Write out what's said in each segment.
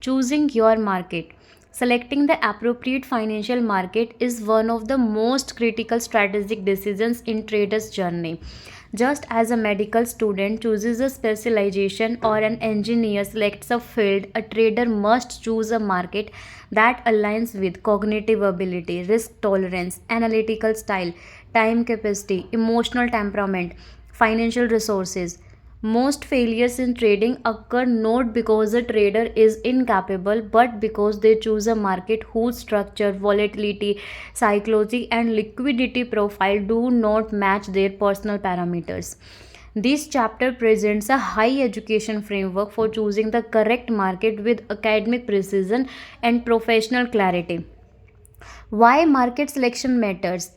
Choosing your market. Selecting the appropriate financial market is one of the most critical strategic decisions in traders' journey. Just as a medical student chooses a specialization or an engineer selects a field, a trader must choose a market that aligns with cognitive ability, risk tolerance, analytical style, time capacity, emotional temperament, financial resources. Most failures in trading occur not because the trader is incapable but because they choose a market whose structure, volatility, psychology, and liquidity profile do not match their personal parameters. This chapter presents a high education framework for choosing the correct market with academic precision and professional clarity. Why market selection matters?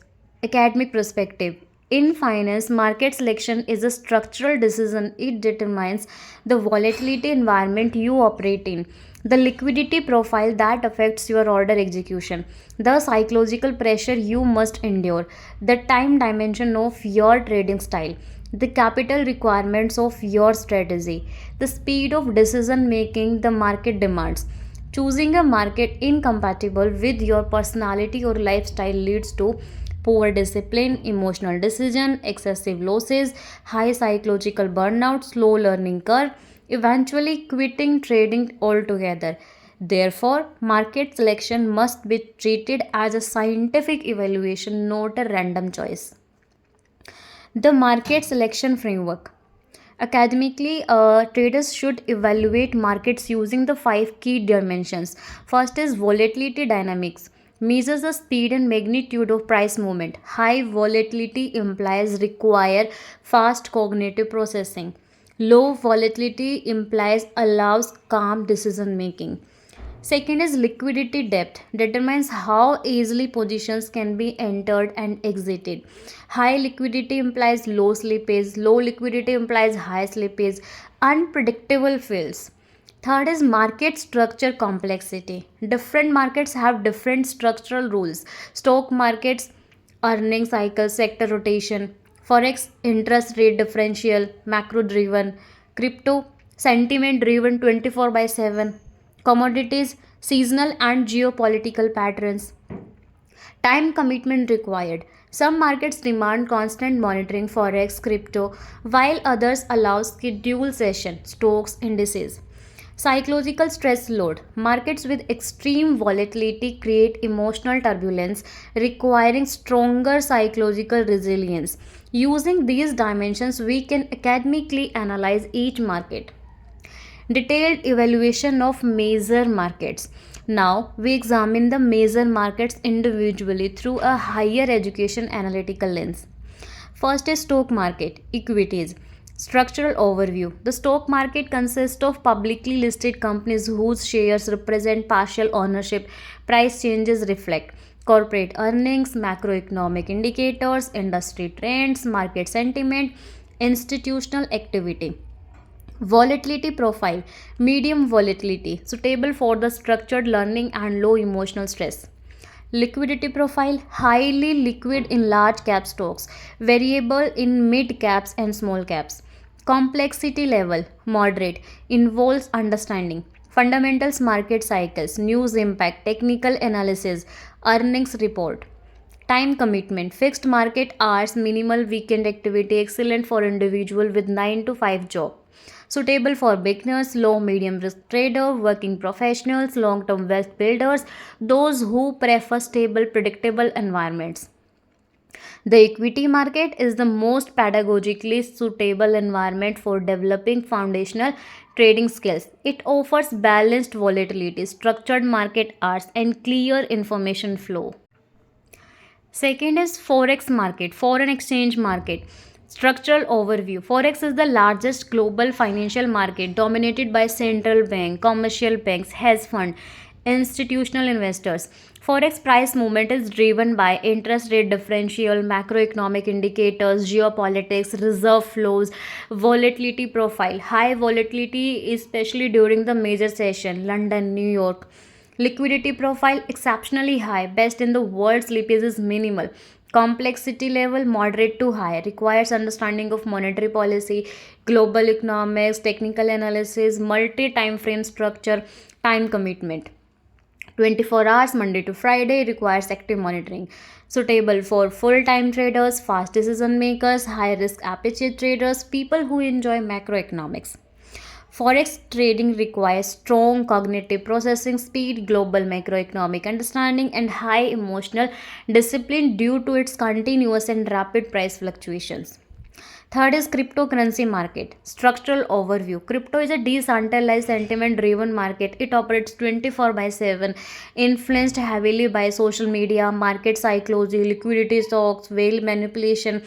Academic perspective. In finance, market selection is a structural decision. It determines the volatility environment you operate in, the liquidity profile that affects your order execution, the psychological pressure you must endure, the time dimension of your trading style, the capital requirements of your strategy, the speed of decision making the market demands. Choosing a market incompatible with your personality or lifestyle leads to poor discipline, emotional decision, excessive losses, high psychological burnout, slow learning curve, eventually quitting trading altogether. Therefore, market selection must be treated as a scientific evaluation, not a random choice. The market selection framework. Academically, traders should evaluate markets using the five key dimensions. First is volatility dynamics, measures the speed and magnitude of price movement. High volatility implies require fast cognitive processing. Low volatility implies allows calm decision making. Second is liquidity depth, determines how easily positions can be entered and exited. High liquidity implies low slippage, low liquidity implies high slippage, unpredictable fields. Third is market structure complexity. Different markets have different structural rules. Stock markets, earning cycle, sector rotation, forex, interest rate differential, macro driven, crypto, sentiment driven 24 by 7, commodities, seasonal and geopolitical patterns. Time commitment required. Some markets demand constant monitoring, forex, crypto, while others allow scheduled session, stocks, indices. Psychological stress load. Markets with extreme volatility create emotional turbulence, requiring stronger psychological resilience. Using these dimensions, we can academically analyze each market. Detailed evaluation of major markets. Now, we examine the major markets individually through a higher education analytical lens. First is stock market, equities. Structural overview. The stock market consists of publicly listed companies whose shares represent partial ownership. Price changes reflect corporate earnings, macroeconomic indicators, industry trends, market sentiment, institutional activity. Volatility profile, medium volatility, suitable for the structured learning and low emotional stress. Liquidity profile, highly liquid in large cap stocks, variable in mid caps and small caps. Complexity level, moderate, involves understanding. Fundamentals, market cycles, news impact, technical analysis, earnings report. Time commitment, fixed market hours, minimal weekend activity, excellent for individual with 9 to 5 job. Suitable for beginners, low medium risk trader, working professionals, long term wealth builders, those who prefer stable, predictable environments. The equity market is the most pedagogically suitable environment for developing foundational trading skills. It offers balanced volatility, structured market hours, and clear information flow. Second is Forex market, foreign exchange market. Structural overview. Forex is the largest global financial market dominated by central bank, commercial banks, hedge fund, institutional investors. Forex price movement is driven by interest rate differential, macroeconomic indicators, geopolitics, reserve flows, volatility profile. High volatility, especially during the major session, London, New York. Liquidity profile exceptionally high, best in the world, slippage is minimal. Complexity level moderate to high, requires understanding of monetary policy, global economics, technical analysis, multi time frame structure, time commitment. 24 hours Monday to Friday, requires active monitoring. Suitable for full time traders, fast decision makers, high risk appetite traders, people who enjoy macroeconomics. Forex trading requires strong cognitive processing speed, global macroeconomic understanding, and high emotional discipline due to its continuous and rapid price fluctuations. Third is cryptocurrency market. Structural overview. Crypto is a decentralized sentiment driven market. It operates 24 by 7, influenced heavily by social media, market psychology, liquidity stocks, whale manipulation,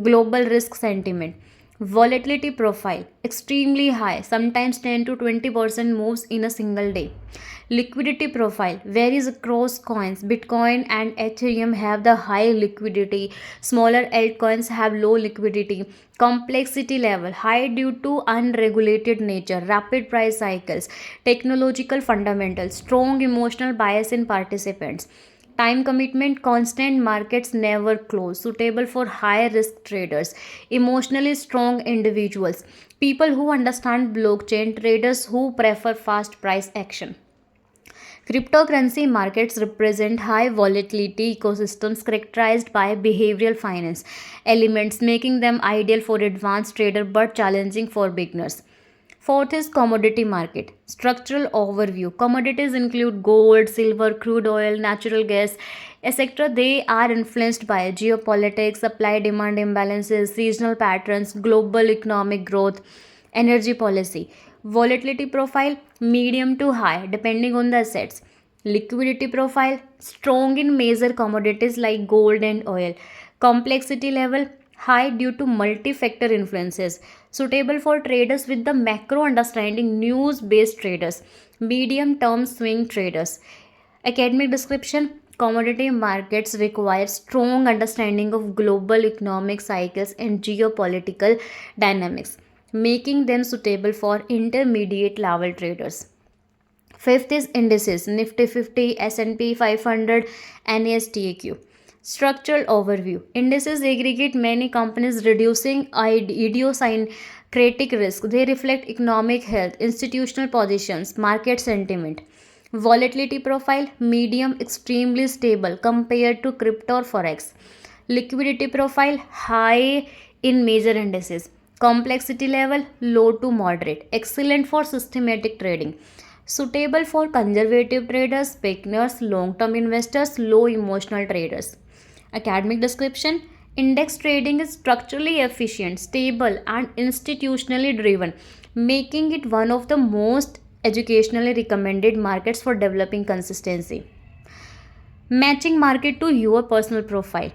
global risk sentiment. Volatility profile extremely high, sometimes 10 to 20% moves in a single day. Liquidity profile varies across coins. Bitcoin and Ethereum have the high liquidity, smaller altcoins have low liquidity. Complexity level high due to unregulated nature, rapid price cycles, technological fundamentals, strong emotional bias in participants. Time commitment, constant, markets never close, suitable for high risk traders, emotionally strong individuals, people who understand blockchain, traders who prefer fast price action. Cryptocurrency markets represent high volatility ecosystems characterized by behavioral finance elements, making them ideal for advanced traders but challenging for beginners. Fourth is commodity market. Structural overview. Commodities include gold, silver, crude oil, natural gas, etc. They are influenced by geopolitics, supply demand imbalances, seasonal patterns, global economic growth, energy policy. Volatility profile medium to high depending on the assets. Liquidity profile strong in major commodities like gold and oil. Complexity level high due to multi-factor influences, suitable for traders with the macro understanding, news based traders, medium term swing traders. Academic description. Commodity markets require strong understanding of global economic cycles and geopolitical dynamics, making them suitable for intermediate level traders. Fifth is indices Nifty 50, S&P 500, NASDAQ. Structural overview. Indices aggregate many companies, reducing idiosyncratic risk. They reflect economic health, institutional positions, market sentiment. Volatility profile medium, extremely stable compared to crypto or forex. Liquidity profile high in major indices. Complexity level low to moderate. Excellent for systematic trading. Suitable for conservative traders, beginners, long term investors, low emotional traders. Academic description. Index trading is structurally efficient, stable, and institutionally driven, making it one of the most educationally recommended markets for developing consistency. Matching market to your personal profile.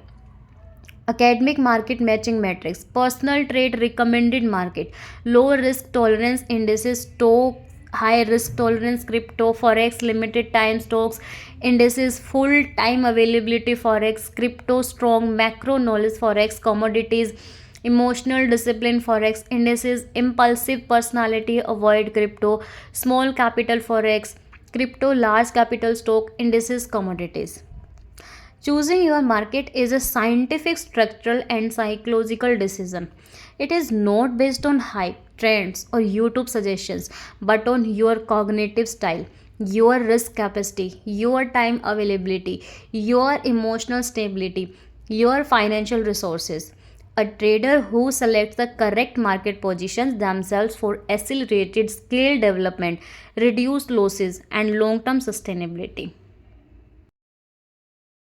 Academic market matching matrix. Personal trade recommended market. Low risk tolerance indices, stock high risk tolerance crypto, forex limited time stocks indices, full time availability forex, crypto strong macro knowledge forex, commodities emotional discipline forex indices, impulsive personality avoid crypto, small capital forex, crypto large capital stock indices, commodities. Choosing your market is a scientific, structural, and psychological decision. It is not based on hype, trends, or YouTube suggestions, but on your cognitive style, your risk capacity, your time availability, your emotional stability, your financial resources. A trader who selects the correct market positions themselves for accelerated scale development, reduced losses, and long term sustainability.